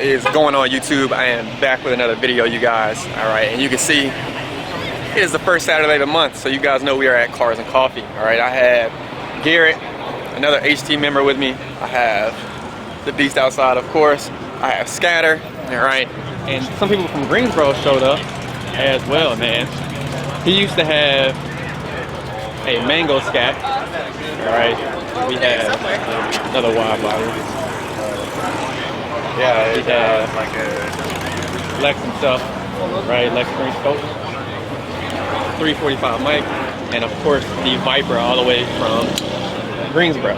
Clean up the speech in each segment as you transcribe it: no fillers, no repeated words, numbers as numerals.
What is going on, YouTube? I am back with another video, you guys. Alright, and you can see it is the first Saturday of the month, so you guys know we are at Cars and Coffee. Alright, I have Garrett, another HT member with me. I have the Beast outside, of course. I have Scatter, alright, and some people from Greensboro showed up as well, man. He used to have a Mango Scat. Alright, we have another wide body. Yeah, he has like a Lex himself, right? Lex Green Scope, 345 mic, and of course the Viper all the way from Greensboro.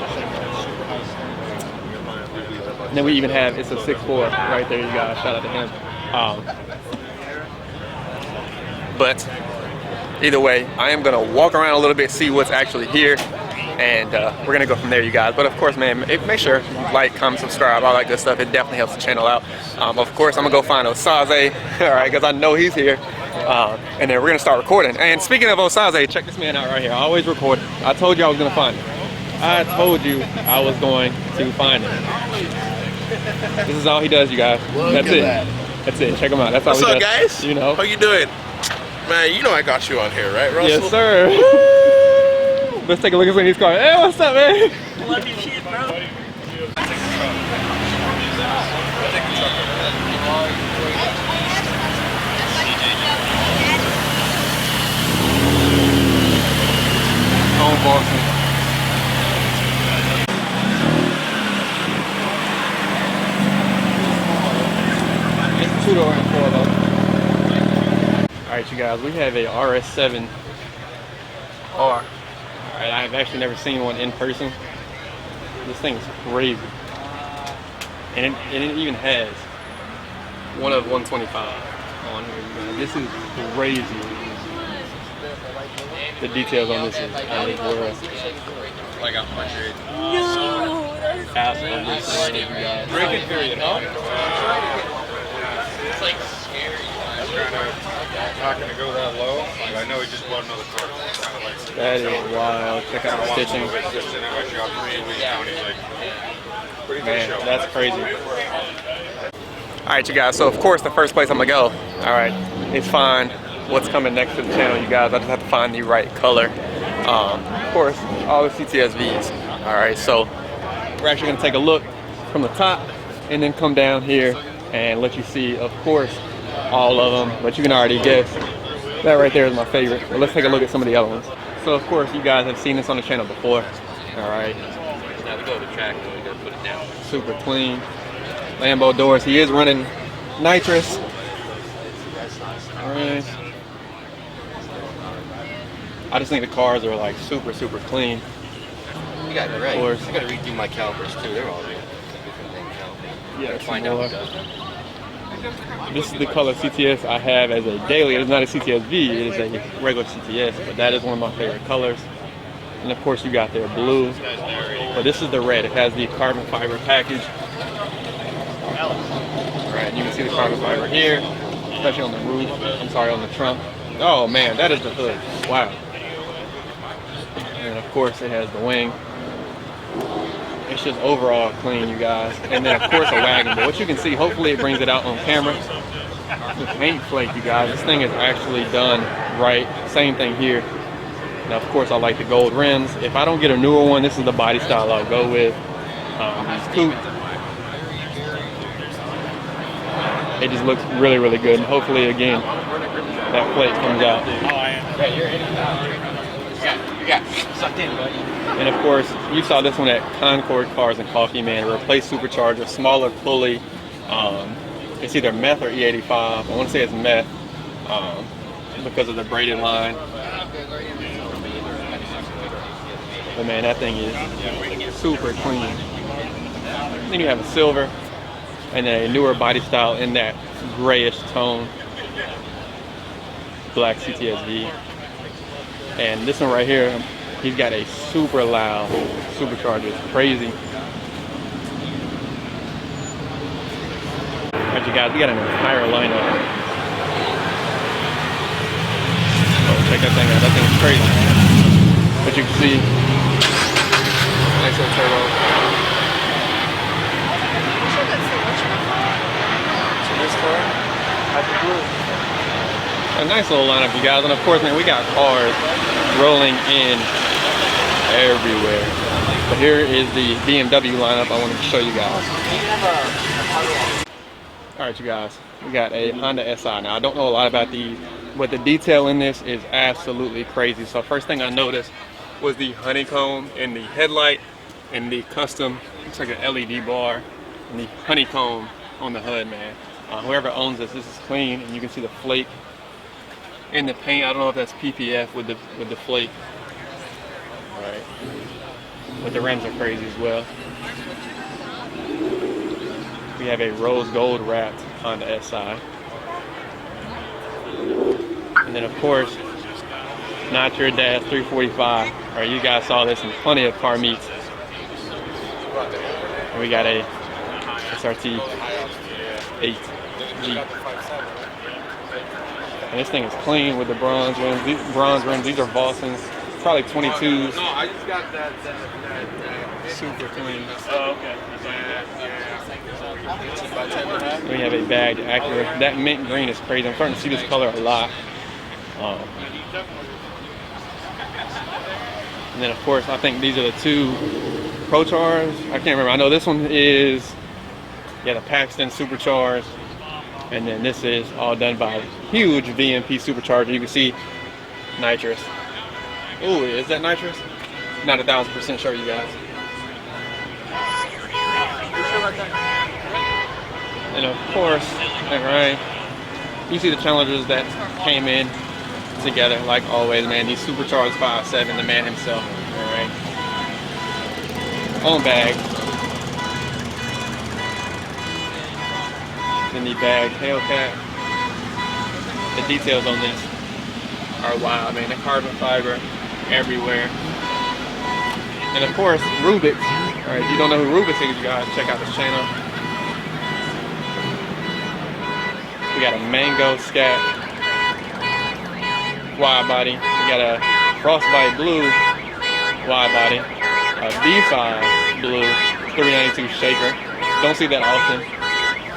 And then we even have, it's a 6.4 right there, you guys. Shout out to him. But either way, I am gonna walk around a little bit, see what's actually here. And we're gonna go from there, you guys. But of course, man, make sure you like, comment, subscribe, all that good stuff. It definitely helps the channel out. Of course, I'm gonna go find Osaze, all right, because I know he's here. And then we're gonna start recording. And speaking of Osaze, check this man out right here. I always record. I told you I was gonna find him. I told you I was going to find him. This is all he does, you guys. That's it. That's it. Check him out. That's all he does. What's up, guys? You know. How you doing? Man, you know I got you on here, right, Russell? Yes, sir. Let's take a look at some of these cars. Hey, what's up, man? Love your shit, bro. Home Boston. It's 2-door and 4 though. Alright, you guys, we have a RS7R. I've actually never seen one in person. This thing is crazy. And it even has one of 125 on here. This is crazy. The details on this is out of this world. Like 100. No, that's Absolutely crazy, you guys. Breaking period, huh? it's like scary. Not gonna go that low, but I know he just bought another car. That is wild. Check out the stitching. Man, that's crazy. Alright, you guys, so of course the first place I'm gonna go, alright, is find what's coming next to the channel, you guys. I just have to find the right color. Of course, all the CTSVs. Alright, so we're actually gonna take a look from the top and then come down here and let you see, of course, all of them, but you can already guess that right there is my favorite. But let's take a look at some of the other ones. So of course you guys have seen this on the channel before. Alright. Now we go to the track and we gotta put it down. Super clean. Lambo doors. He is running nitrous. Alright. I just think the cars are like super clean. You got it right. Of course. I gotta redo my calipers too. They're all different thing. Yeah, Find out who does them. this is the color CTS I have as a daily. It is not a CTSV, it is a regular CTS, but that is one of my favorite colors. And of course you got their blue, but this is the red. It has the carbon fiber package. Alright, you can see the carbon fiber here, especially on the roof, I'm sorry, on the trunk. Oh man, that is the hood, wow. And of course it has the wing. It's just overall clean, you guys. And then of course a wagon, but what you can see, hopefully it brings it out on camera. The paint flake, you guys, this thing is actually done right. Same thing here. Now of course I like the gold rims. If I don't get a newer one, this is the body style I'll go with. These coupe. It just looks really good. And hopefully again, that plate comes out. Yeah, you're in it. You got sucked in, buddy. And of course, you saw this one at Concord Cars and Coffee, man. Replace supercharger, smaller pulley. It's either meth or E85. I want to say it's meth because of the braided line. But man, that thing is super clean. Then you have a silver and then a newer body style in that grayish tone. Black CTSV. And this one right here, he's got a super loud supercharger. It's crazy. Alright, you guys, we got an entire lineup. Oh, check that thing out. That thing's crazy. But you can see, nice little turbo. nice little lineup, you guys. And of course, man, we got cars rolling in everywhere. But here is the BMW lineup I wanted to show you guys. All right, you guys, we got a Honda SI. Now, I don't know a lot about these, but the detail in this is absolutely crazy. So first thing I noticed was the honeycomb in the headlight and the custom, looks like an LED bar, and the honeycomb on the hood, man. Whoever owns this is clean, and you can see the flake in the paint. I don't know if that's PPF with the flake. All right, but the rims are crazy as well. We have a rose gold wrapped Honda SI. And then of course, not your dad's 345. All right, you guys saw this in plenty of car meets. And we got a SRT 8G. And this thing is clean with the bronze rims. These are Volsons, probably 22s. No, I just got that Super clean. Oh, okay. We have a bagged Acura. That mint green is crazy. I'm starting to see this color a lot. And then of course, I think these are the two Pro Chars. I can't remember. I know this one is, yeah, the Paxton Supercharged. And then this is all done by a huge VMP supercharger. You can see nitrous. Ooh, is that nitrous? Not 1,000% sure, you guys. And of course, right, you see the Challengers that came in together, like always, man. These supercharged 5.7, the man himself. All right, on bag. Then the bag Hellcat. The details on this are wild, man. The carbon fiber everywhere. And of course, Rubik's. All right, if you don't know who Rubik's is, you guys check out this channel. We got a Mango Scat wide body. We got a Frostbite Blue wide body. A B5 Blue 392 shaker. Don't see that often.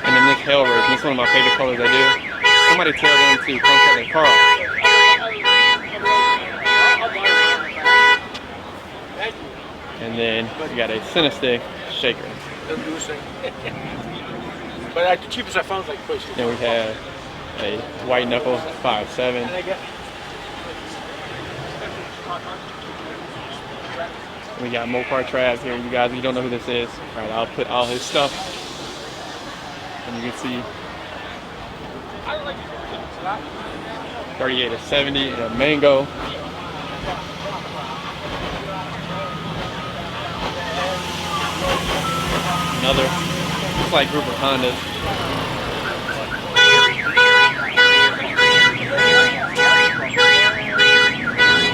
And then this Hellraiser. This is one of my favorite colors I do. Somebody tell them to come set their car. And then we got a Cinestick shaker. But the cheapest I found was like push. Then we have a white knuckle 5.7. We got Mopar Trav here, you guys. If you don't know who this is, all right, I'll put all his stuff. And you can see 38 to 70 and a Mango. Another, looks like group of Hondas.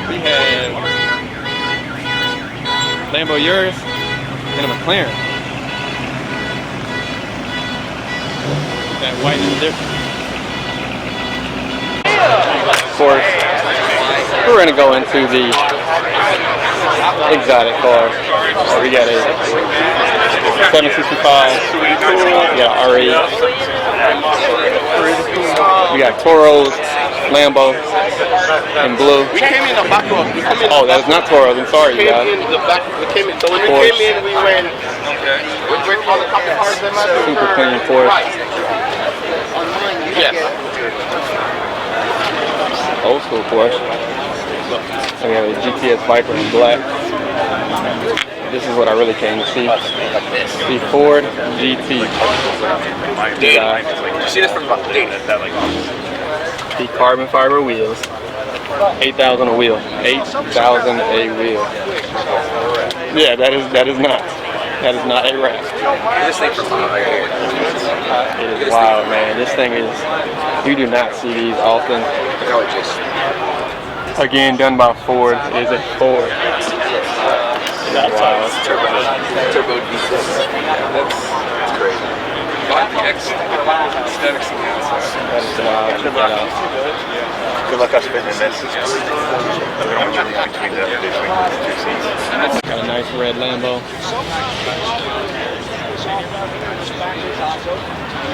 We have Lambo Urus and a McLaren. That white is different. Of course, we're going to go into the exotic cars. We got a 765, we got an R8, we got Toros, Lambo, and blue. We came in the back row. Oh, that is not Toros, I'm sorry, you guys. So when we came in, we went with all the couple cars that matter. Super clean Porsche. Yes. Old school Porsche. And we have a GTS Viper in black. This is what I really came to see. The Ford GT. Did you see this from about The carbon fiber wheels. 8,000 a wheel. 8,000 a wheel. Yeah, that is not a wrap. this thing from It is wild, man. This thing is, you do not see these often. Again, done by Ford. It is a Ford. That's wild. Turbo diesel. That's crazy. Aesthetics on the outside. That is wild. Check that out. Good luck us fitting in this. We don't want you between the two seats. Got a nice red Lambo.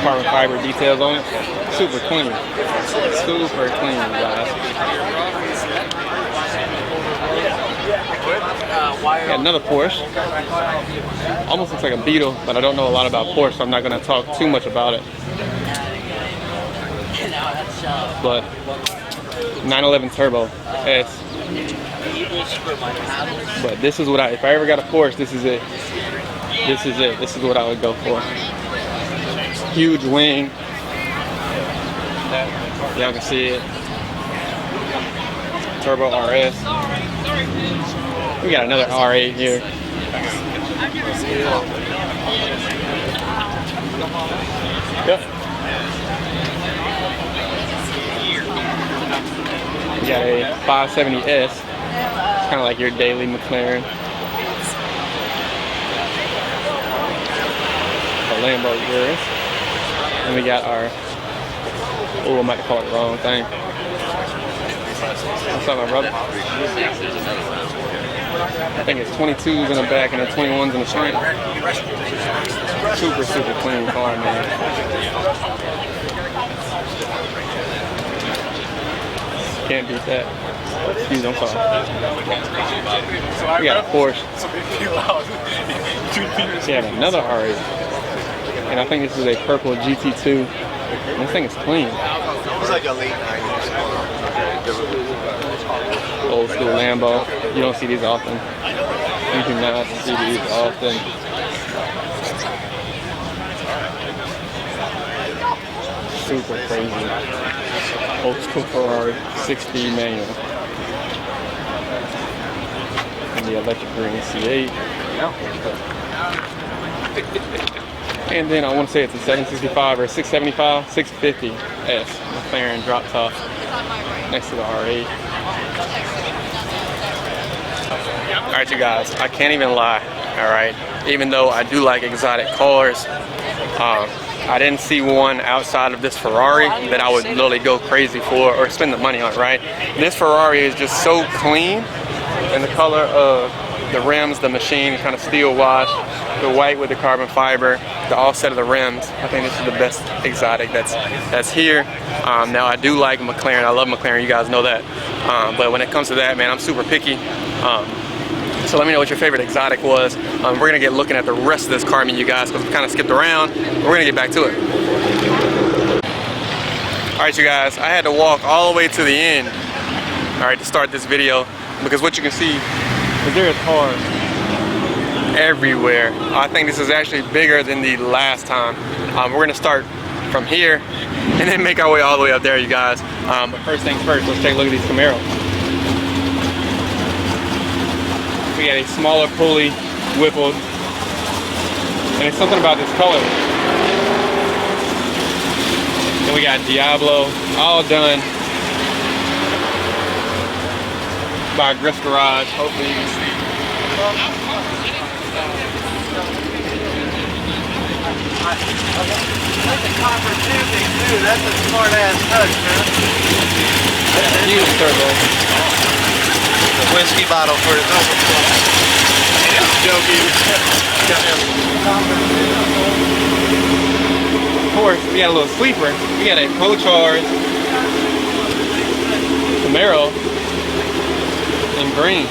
Carbon fiber details on it. Super clean. Super clean, guys. Got another Porsche. Almost looks like a Beetle, but I don't know a lot about Porsche, so I'm not going to talk too much about it. But 911 Turbo S. But this is what if I ever got a Porsche, this is it. This is it. This is what I would go for. Huge wing. Y'all can see it. Turbo RS. We got another R8 here. Yep. We got a 570S. It's kind of like your daily McLaren. A Lambo Urus. And we got our, oh, I might call it the wrong thing. What's up, my brother? I think it's 22s in the back and then 21s in the front. Super, super clean car, man. Can't beat that. Excuse me, I'm sorry. We got a Porsche. We have another R8. And I think this is a purple GT2. And this thing is clean. It's like a late 90s. Old school Lambo. You don't see these often. You do not see these often. Super crazy. Old school Ferrari 6-speed manual. And the electric green C8. And then I want to say it's a 765 or 675, 650S McLaren drop top next to the R8. Alright, you guys, I can't even lie, alright? Even though I do like exotic cars, I didn't see one outside of this Ferrari that I would literally go crazy for or spend the money on, right? This Ferrari is just so clean, and the color of the rims, the machine, kind of steel wash, the white with the carbon fiber, the offset of the rims. I think this is the best exotic that's here. Now I do like McLaren. I love McLaren. You guys know that. But when it comes to that, man, I'm super picky. So let me know what your favorite exotic was. We're gonna get looking at the rest of this car, you guys, because we kind of skipped around. We're gonna get back to it. All right, you guys. I had to walk all the way to the end. All right, to start this video, because what you can see is there are cars everywhere. I think this is actually bigger than the last time. We're gonna start from here and then make our way all the way up there, you guys. But first things first, let's take a look at these Camaros. We got a smaller pulley, Whippled, and it's something about this color. Then we got Diablo, all done by Griff's Garage. Hopefully you can see. That's a copper tubing too. That's a smart ass touch, man. That's a huge turbo. The whiskey bottle for his overflow. I'm joking. Of course, we got a little sleeper. We got a Pro-Charged Camaro in green.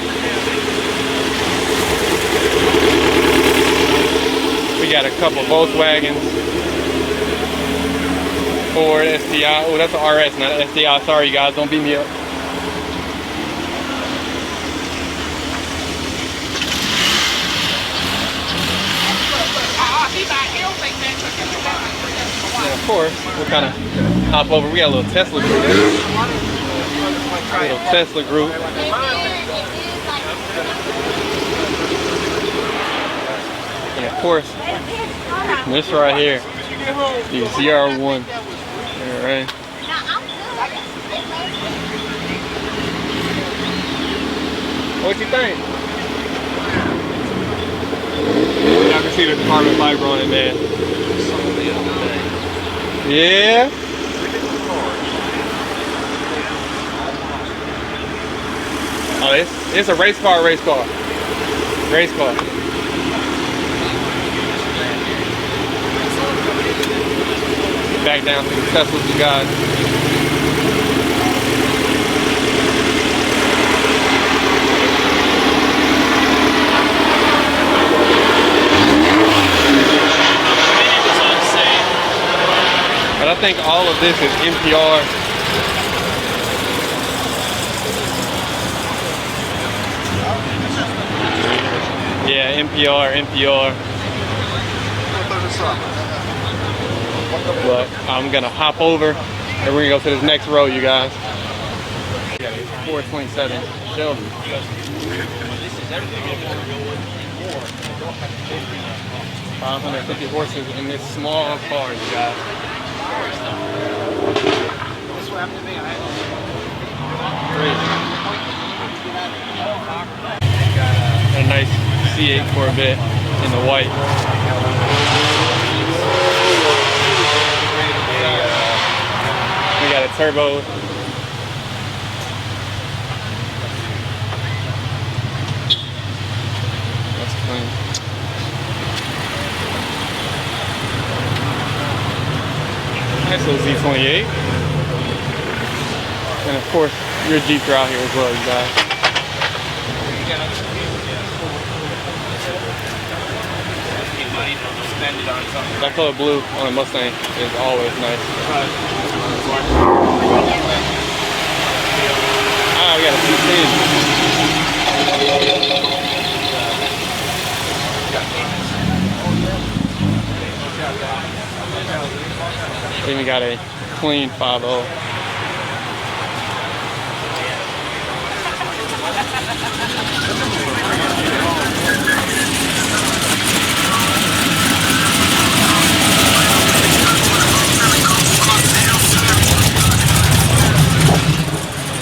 We got a couple Volkswagens. Ford STI. Oh, that's an RS, not an STI. Sorry, you guys, don't beat me up. And of course, we'll kind of hop over. We got a little Tesla group. A little Tesla group. And of course, this right here, the ZR1. Alright. What you think? Y'all can see the carbon fiber on it, man. Yeah. Oh, it's a race car. back down to the Teslas, you guys. But I think all of this is NPR. Yeah, NPR. But I'm gonna hop over and we're gonna go to this next row, you guys. 427 Shelby. 550 horses in this small car, you guys. Crazy. A nice C8 Corvette in the white. We got a turbo. That's clean. Nice little Z28. And of course, your Jeeps are out here as well, you guys. That color blue on a Mustang is always nice. Ah, we got a 210. Then we got a clean 5.0.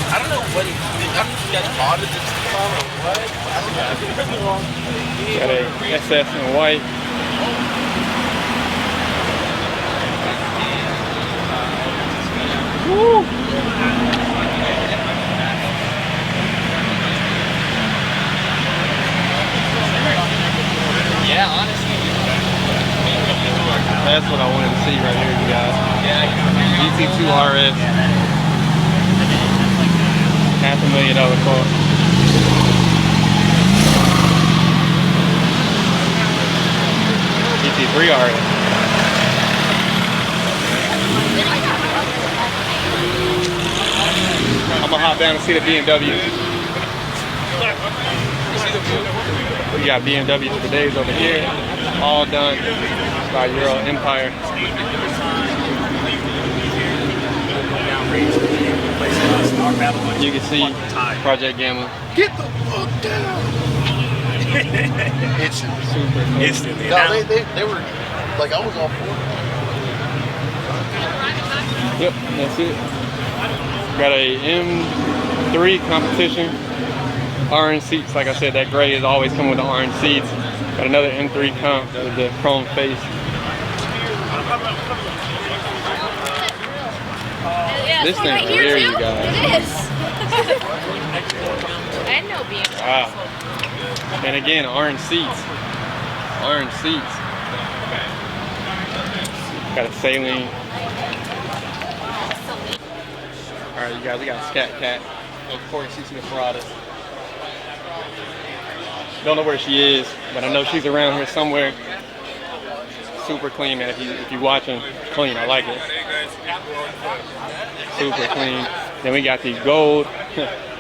I don't know what you guys bought it or what. Got a SS in white. Woo! Yeah, honestly. That's what I wanted to see right here, you guys. GT2 RS. $500,000 car. GT3 RS. I'm gonna hop down and see the BMW. We got BMWs for days over here, all done by Euro Empire. You can see Project Gamma. Get the fuck down! It's Super. Instantly. no, they were like I was all for it. Yep, that's it. Got a M3 competition. Orange seats, like I said, that gray is always coming with the orange seats. Got another M3 comp with the chrome face. This thing right here, you guys. It is. I know BMW. Wow. And again, orange seats. Orange seats. Got a saline. Alright, you guys, we got a Scat Cat. Of course, you see the Paradas. Don't know where she is, but I know she's around here somewhere. Super clean, man. If you watching, clean. I like it. Super clean. Then we got these gold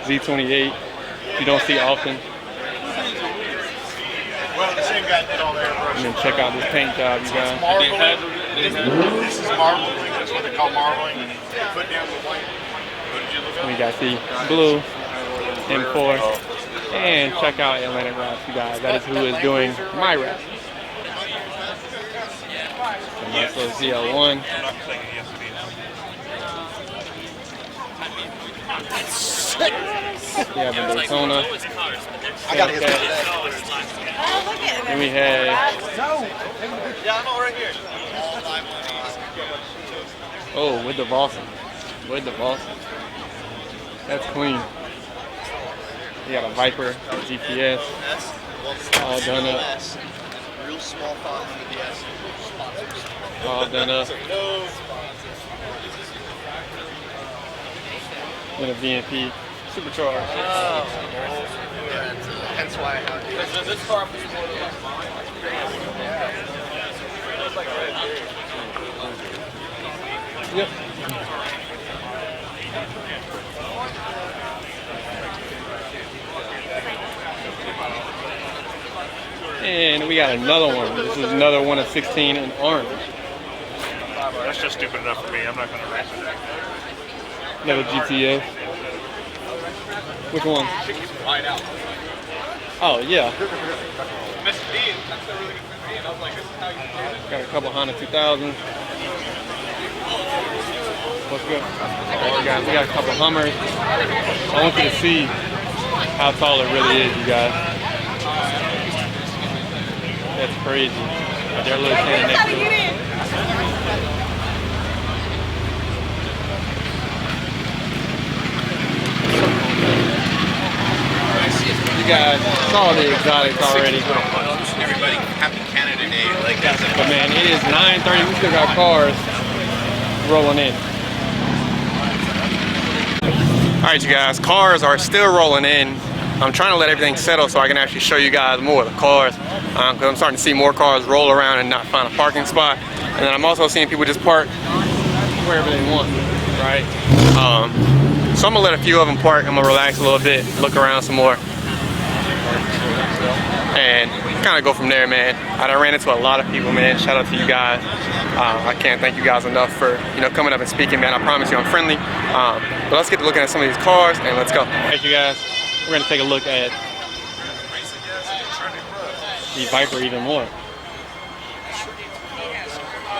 Z28. You don't see often. Well, the same guy did all the airbrush. And then check out this paint job, you guys. This is marbling. That's what they call marbling. Put down the white. We got the blue M4. And check out Atlantic Wraps, you guys. That is who is doing my wrap. A nice little ZL1. We have a Daytona. I gotta get that. Oh, look at it. And we have, Yeah, I'm all right here. oh, with the Vossen. With the Vossen. That's clean. We got a Viper GPS. All done up. real small font under the S. All done up. Then a VNP supercharged. Hence why I have This car Yep. And we got another one. This is another one of 16 in orange. That's just stupid enough for me. I'm not going to race it. Another GTA. Which one? Wide out. Oh, yeah. Miss Dean. That's a really good Dean. I was like, this is how you do it. Got a couple Honda 2000s. What's good? We got a couple Hummers. I want you to see how tall it really is, you guys. That's crazy. They're a little standing next to it. You guys saw the exotics already. everybody happy Canada Day. Like that's it. But man, it is 9:30. We still got cars rolling in. All right, you guys, cars are still rolling in. I'm trying to let everything settle so I can actually show you guys more of the cars, because I'm starting to see more cars roll around and not find a parking spot. And then I'm also seeing people just park wherever they want, right? So I'm gonna let a few of them park. I'm gonna relax a little bit, look around some more, and kind of go from there, man. I done ran into a lot of people, man. Shout out to you guys. I can't thank you guys enough for coming up and speaking, man. I promise you I'm friendly. But let's get to looking at some of these cars and let's go. All right, you guys, we're gonna take a look at the Viper even more.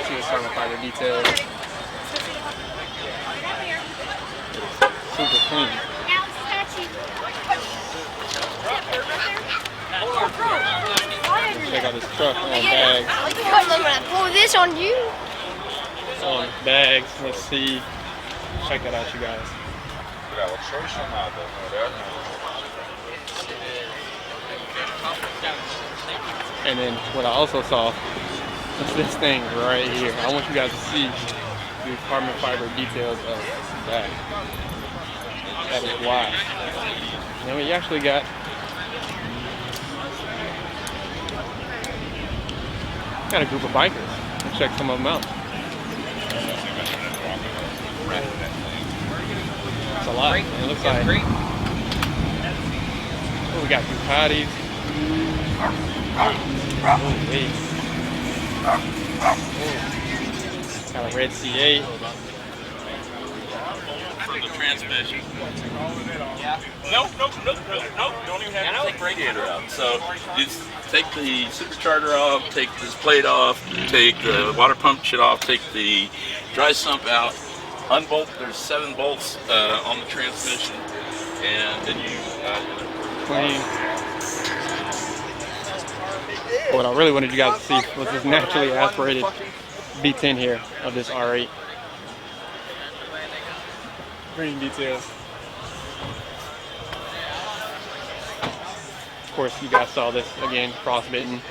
See the carbon fiber details. Super clean. Check out this truck on bags. Pull this on you. On bags. Let's see. Check that out, you guys. And then what I also saw is this thing right here. I want you guys to see the carbon fiber details of that. That is wild. And then we actually got a group of bikers. Let's check some of them out. It's a lot. Man. It looks like we got Ducatis. Got a red C8. For the transmission. Nope. Don't even have to take the radiator out. So you take the supercharger off, take this plate off, take the water pump shit off, take the dry sump out, unbolt. There's 7 bolts on the transmission, and then you Clean. What I really wanted you guys to see was this naturally aspirated V10 here of this R8. Green details. Of course, you guys saw this again, frostbitten.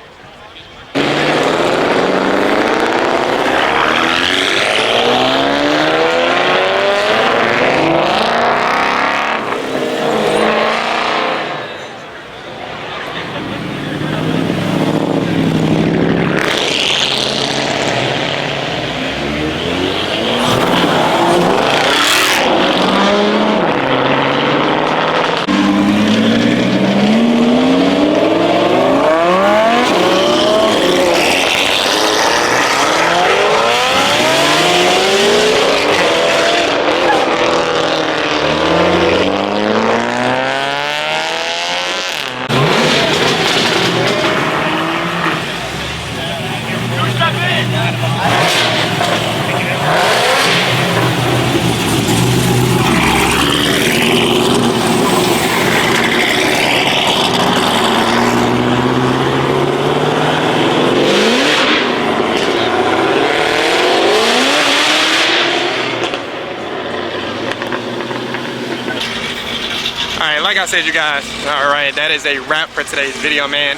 Like I said, you guys, all right, that is a wrap for today's video, man.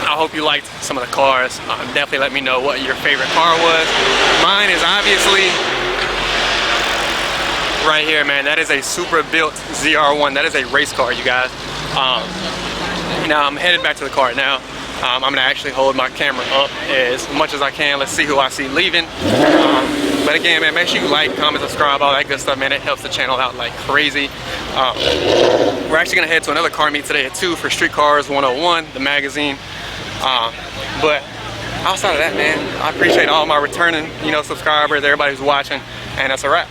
I hope you liked some of the cars. Definitely let me know what your favorite car was. Mine is obviously right here, man. That is a super built ZR1. That is a race car, you guys. Now I'm headed back to the car now. I'm gonna actually hold my camera up as much as I can. Let's see who I see leaving. But again, man, make sure you like, comment, subscribe, all that good stuff, man. It helps the channel out like crazy. We're actually gonna head to another car meet today at 2 for Street Cars 101, the magazine. But outside of that, man, I appreciate all my returning, subscribers, everybody who's watching, and that's a wrap.